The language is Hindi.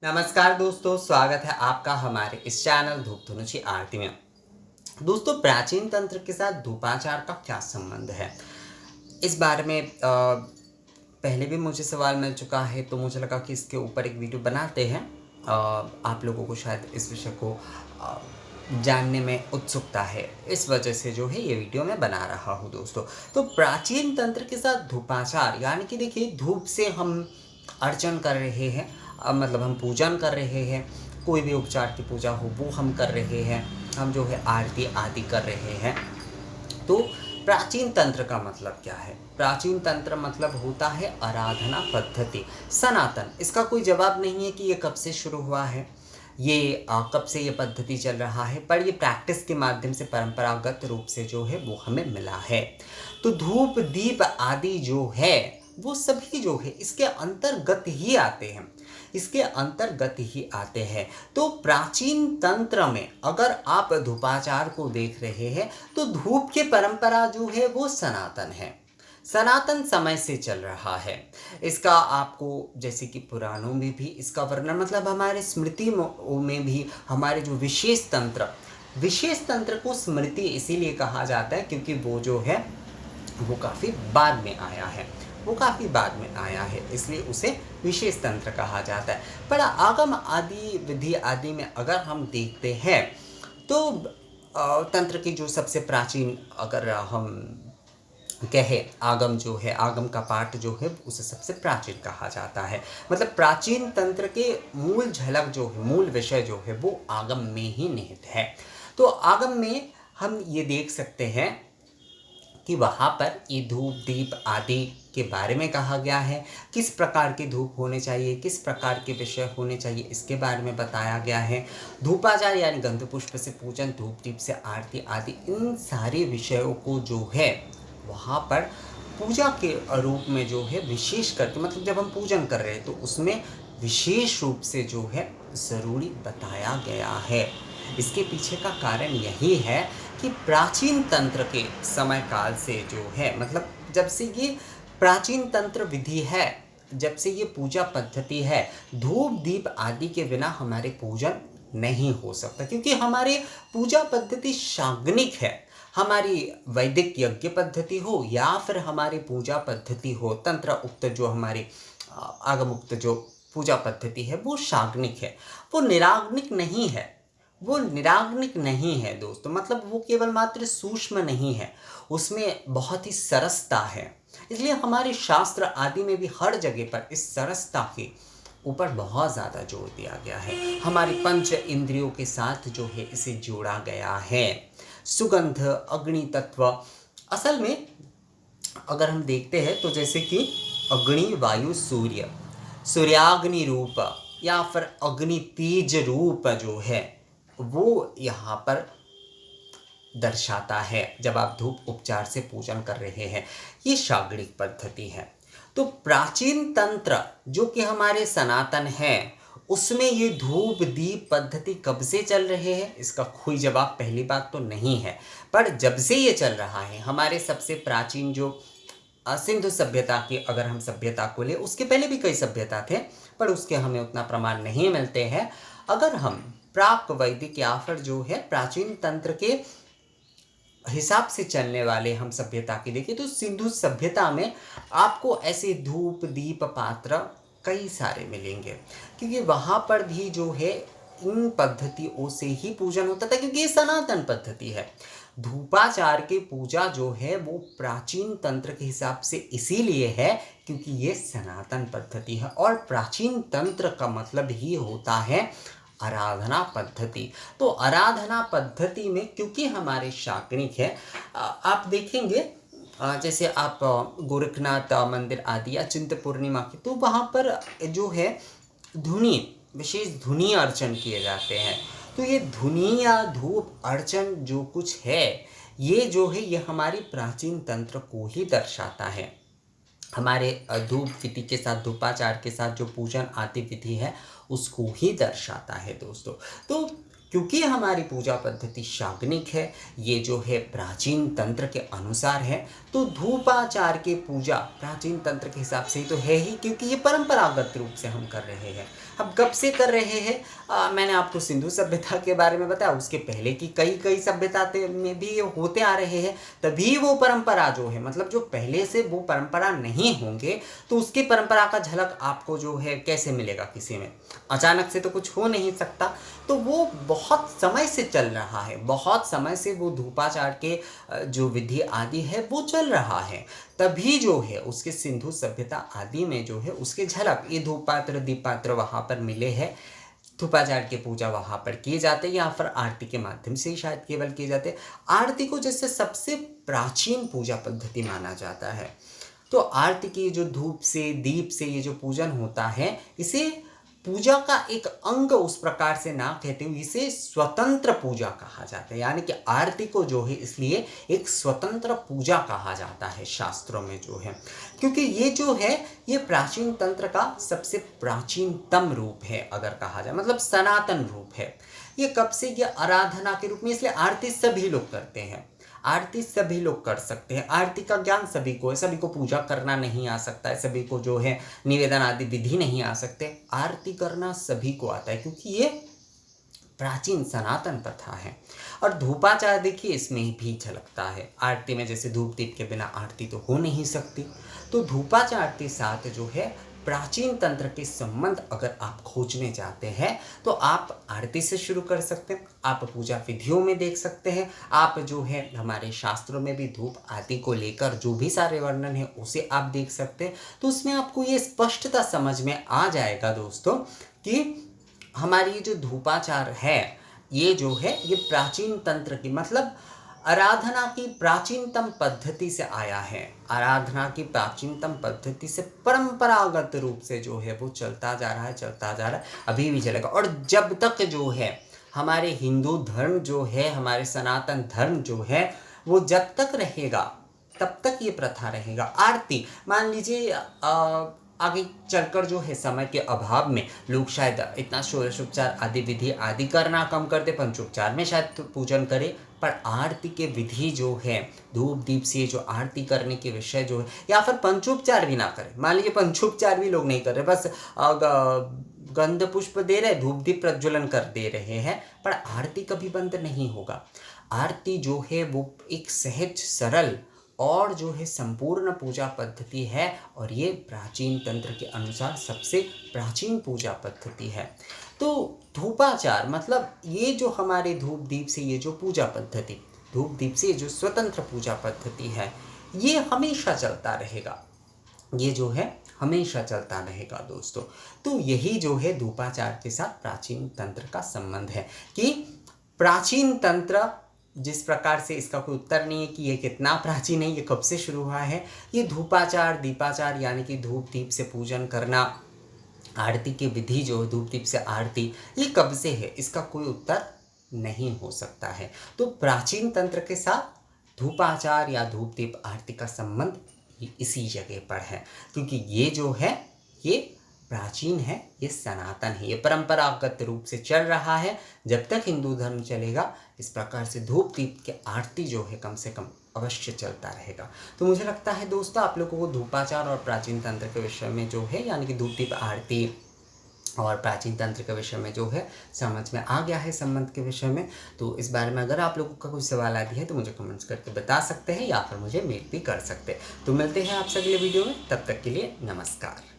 नमस्कार दोस्तों, स्वागत है आपका हमारे इस चैनल धूप धनुषी आरती में। दोस्तों, प्राचीन तंत्र के साथ धूपाचार का क्या संबंध है? इस बारे में पहले भी मुझे सवाल मिल चुका है, तो मुझे लगा कि इसके ऊपर एक वीडियो बनाते हैं। आप लोगों को शायद इस विषय को जानने में उत्सुकता है, इस वजह से जो है ये वीडियो मैं बना रहा हूँ दोस्तों। तो प्राचीन तंत्र के साथ धूपाचार यानी कि देखिए, धूप से हम अर्चन कर रहे हैं, मतलब हम पूजन कर रहे हैं, कोई भी उपचार की पूजा हो वो हम कर रहे हैं, हम जो है आरती आदि कर रहे हैं। तो प्राचीन तंत्र का मतलब क्या है? प्राचीन तंत्र मतलब होता है आराधना पद्धति, सनातन। इसका कोई जवाब नहीं है कि ये कब से शुरू हुआ है, ये कब से ये पद्धति चल रहा है, पर ये प्रैक्टिस के माध्यम से परंपरागत रूप से जो है वो हमें मिला है। तो धूप दीप आदि जो है वो सभी जो है इसके अंतर्गत ही आते हैं, इसके अंतर्गत ही आते हैं। तो प्राचीन तंत्र में अगर आप धूपाचार को देख रहे हैं तो धूप की परंपरा जो है वो सनातन है, सनातन समय से चल रहा है। इसका आपको जैसे कि पुराणों में भी इसका वर्णन, मतलब हमारे स्मृति में भी हमारे जो विशेष तंत्र को स्मृति इसीलिए कहा जाता है क्योंकि वो जो है वो काफ़ी बाद में आया है, इसलिए उसे विशेष तंत्र कहा जाता है। पर आगम आदि विधि आदि में अगर हम देखते हैं तो तंत्र की जो सबसे प्राचीन, अगर हम कहे, आगम जो है, आगम का पाठ जो है उसे सबसे प्राचीन कहा जाता है। मतलब प्राचीन तंत्र के मूल झलक जो है, मूल विषय जो है वो आगम में ही निहित है। तो आगम में हम ये देख सकते हैं कि वहाँ पर ये धूप दीप आदि के बारे में कहा गया है, किस प्रकार की धूप होने चाहिए, किस प्रकार के विषय होने चाहिए, इसके बारे में बताया गया है। धूपाचार यानी गंध पुष्प से पूजन, धूप दीप से आरती आदि, इन सारे विषयों को जो है वहाँ पर पूजा के रूप में जो है विशेष करके, मतलब जब हम पूजन कर रहे हैं तो उसमें विशेष रूप से जो है ज़रूरी बताया गया है। इसके पीछे का कारण यही है कि प्राचीन तंत्र के समय काल से जो है, मतलब जब से ये प्राचीन तंत्र विधि है, जब से ये पूजा पद्धति है, धूप दीप आदि के बिना हमारे पूजन नहीं हो सकता, क्योंकि हमारी पूजा पद्धति शाग्निक है। हमारी वैदिक यज्ञ पद्धति हो या फिर हमारी पूजा पद्धति हो, तंत्र उक्त जो हमारी आगम उक्त जो पूजा पद्धति है वो शाग्निक है, वो निराग्निक नहीं है दोस्तों। मतलब वो केवल मात्र सूक्ष्म नहीं है, उसमें बहुत ही सरसता है। इसलिए हमारे शास्त्र आदि में भी हर जगह पर इस सरसता के ऊपर बहुत ज़्यादा जोर दिया गया है। हमारी पंच इंद्रियों के साथ जो है इसे जोड़ा गया है। सुगंध, अग्नि तत्व, असल में अगर हम देखते हैं तो जैसे कि अग्नि, वायु, सूर्य, सूर्याग्नि रूप या फिर अग्नि तेज रूप जो है वो यहाँ पर दर्शाता है जब आप धूप उपचार से पूजन कर रहे हैं। ये शाग्निक पद्धति है। तो प्राचीन तंत्र जो कि हमारे सनातन है, उसमें ये धूप दीप पद्धति कब से चल रहे हैं, इसका कोई जवाब पहली बात तो नहीं है। पर जब से ये चल रहा है, हमारे सबसे प्राचीन जो सिंधु सभ्यता की अगर हम सभ्यता को ले, उसके पहले भी कई सभ्यता थे पर उसके हमें उतना प्रमाण नहीं मिलते हैं। अगर हम प्राक वैदिक या फिर जो है प्राचीन तंत्र के हिसाब से चलने वाले हम सभ्यता की देखें तो सिंधु सभ्यता में आपको ऐसे धूप दीप पात्र कई सारे मिलेंगे, क्योंकि वहाँ पर भी जो है इन पद्धतियों से ही पूजन होता था, क्योंकि ये सनातन पद्धति है। धूपाचार की पूजा जो है वो प्राचीन तंत्र के हिसाब से इसीलिए है क्योंकि ये सनातन पद्धति है, और प्राचीन तंत्र का मतलब ही होता है आराधना पद्धति। तो आराधना पद्धति में क्योंकि हमारे शाग्निक है, आप देखेंगे जैसे आप गोरखनाथ मंदिर आदि या चिंतपूर्णिमा की, तो वहाँ पर जो है धुनी, विशेष धुनी अर्चन किए जाते हैं। तो ये धुनी या धूप अर्चन जो कुछ है, ये जो है ये हमारी प्राचीन तंत्र को ही दर्शाता है। हमारे धूप विधि के साथ, धूपाचार के साथ जो पूजन आदि विधि है उसको ही दर्शाता है दोस्तों। तो क्योंकि हमारी पूजा पद्धति शाग्निक है, ये जो है प्राचीन तंत्र के अनुसार है, तो धूपाचार की पूजा प्राचीन तंत्र के हिसाब से ही तो है ही, क्योंकि ये परंपरागत रूप से हम कर रहे हैं। अब कब से कर रहे हैं? मैंने आपको सिंधु सभ्यता के बारे में बताया, उसके पहले की कई कई सभ्यता में भी ये होते आ रहे हैं। तभी वो परंपरा जो है, मतलब जो पहले से वो परंपरा नहीं होंगे तो उसकी परंपरा का झलक आपको जो है कैसे मिलेगा किसी में? अचानक से तो कुछ हो नहीं सकता। तो वो बहुत समय से चल रहा है, बहुत समय से वो धूपाचार के जो विधि आदि है वो चल रहा है। तभी जो है उसके सिंधु सभ्यता आदि में जो है उसके झलक, ये धूपपात्र दीपपात्र वहाँ पर मिले हैं। धूपाचार की पूजा वहाँ पर किए जाते हैं या फिर आरती के माध्यम से ही शायद केवल किए जाते हैं। आरती को जैसे सबसे प्राचीन पूजा पद्धति माना जाता है। तो आरती की जो धूप से दीप से ये जो पूजन होता है, इसे पूजा का एक अंग उस प्रकार से ना कहते हुए इसे स्वतंत्र पूजा कहा जाता है। यानी कि आरती को जो है इसलिए एक स्वतंत्र पूजा कहा जाता है शास्त्रों में जो है, क्योंकि ये जो है ये प्राचीन तंत्र का सबसे प्राचीनतम रूप है अगर कहा जाए, मतलब सनातन रूप है। ये कब से? ये आराधना के रूप में, इसलिए आरती सभी लोग करते हैं, आरती सभी लोग कर सकते हैं। आरती का ज्ञान सभी को है, सभी को पूजा करना नहीं आ सकता है, सभी को जो है निवेदन आदि विधि नहीं आ सकते। आरती करना सभी को आता है क्योंकि ये प्राचीन सनातन प्रथा है। और धूपाचार देखिए इसमें भी झलकता है। आरती में जैसे धूप दीप के बिना आरती तो हो नहीं सकती, तो धूपाचार के साथ जो है प्राचीन तंत्र के संबंध अगर आप खोजने चाहते हैं तो आप आरती से शुरू कर सकते हैं, आप पूजा विधियों में देख सकते हैं, आप जो है हमारे शास्त्रों में भी धूप आदि को लेकर जो भी सारे वर्णन है उसे आप देख सकते हैं। तो उसमें आपको ये स्पष्टता समझ में आ जाएगा दोस्तों कि हमारी जो धूपाचार है ये जो है ये प्राचीन तंत्र की, मतलब आराधना की प्राचीनतम पद्धति से आया है। आराधना की प्राचीनतम पद्धति से परंपरागत रूप से जो है वो चलता जा रहा है, चलता जा रहा है, अभी भी चलेगा। और जब तक जो है हमारे हिंदू धर्म जो है, हमारे सनातन धर्म जो है वो जब तक रहेगा तब तक ये प्रथा रहेगा। आरती मान लीजिए आगे चलकर जो है समय के अभाव में लोग शायद इतना षोडशोपचार आदि विधि आदि करना कम कर दे, पंचोपचार में शायद पूजन करे, पर आरती के विधि जो है धूप दीप से जो आरती करने के विषय जो है, या फिर पंचोपचार भी ना करें, मान लीजिए पंचोपचार भी लोग नहीं कर रहे, बस गंध पुष्प दे रहे, धूप दीप प्रज्वलन कर दे रहे हैं, पर आरती कभी बंद नहीं होगा। आरती जो है वो एक सहज सरल और जो है संपूर्ण पूजा पद्धति है, और ये प्राचीन तंत्र के अनुसार सबसे प्राचीन पूजा पद्धति है। तो धूपाचार मतलब ये जो हमारे धूप दीप से ये जो पूजा पद्धति, धूप दीप से जो स्वतंत्र पूजा पद्धति है, ये हमेशा चलता रहेगा, ये जो है हमेशा चलता रहेगा दोस्तों। तो यही जो है धूपाचार के साथ प्राचीन तंत्र का संबंध है कि प्राचीन तंत्र जिस प्रकार से इसका कोई उत्तर नहीं है कि ये कितना प्राचीन है, ये कब से शुरू हुआ है। ये धूपाचार दीपाचार यानी कि धूप दीप से पूजन करना, आरती की विधि जो है धूप दीप से आरती, ये कब से है इसका कोई उत्तर नहीं हो सकता है। तो प्राचीन तंत्र के साथ धूपाचार या धूप दीप आरती का संबंध इसी जगह पर है, क्योंकि ये जो है ये प्राचीन है, ये सनातन है, ये परंपरागत रूप से चल रहा है। जब तक हिंदू धर्म चलेगा इस प्रकार से धूप दीप के आरती जो है कम से कम अवश्य चलता रहेगा। तो मुझे लगता है दोस्तों आप लोगों को धूपाचार और प्राचीन तंत्र के विषय में जो है यानी कि धूप दीप आरती और प्राचीन तंत्र के विषय में जो है समझ में आ गया है संबंध के विषय में। तो इस बारे में अगर आप लोगों का कोई सवाल आदि है तो मुझे कमेंट्स करके बता सकते हैं या फिर मुझे मेल भी कर सकते हैं। तो मिलते हैं आपसे अगले वीडियो में, तब तक के लिए नमस्कार।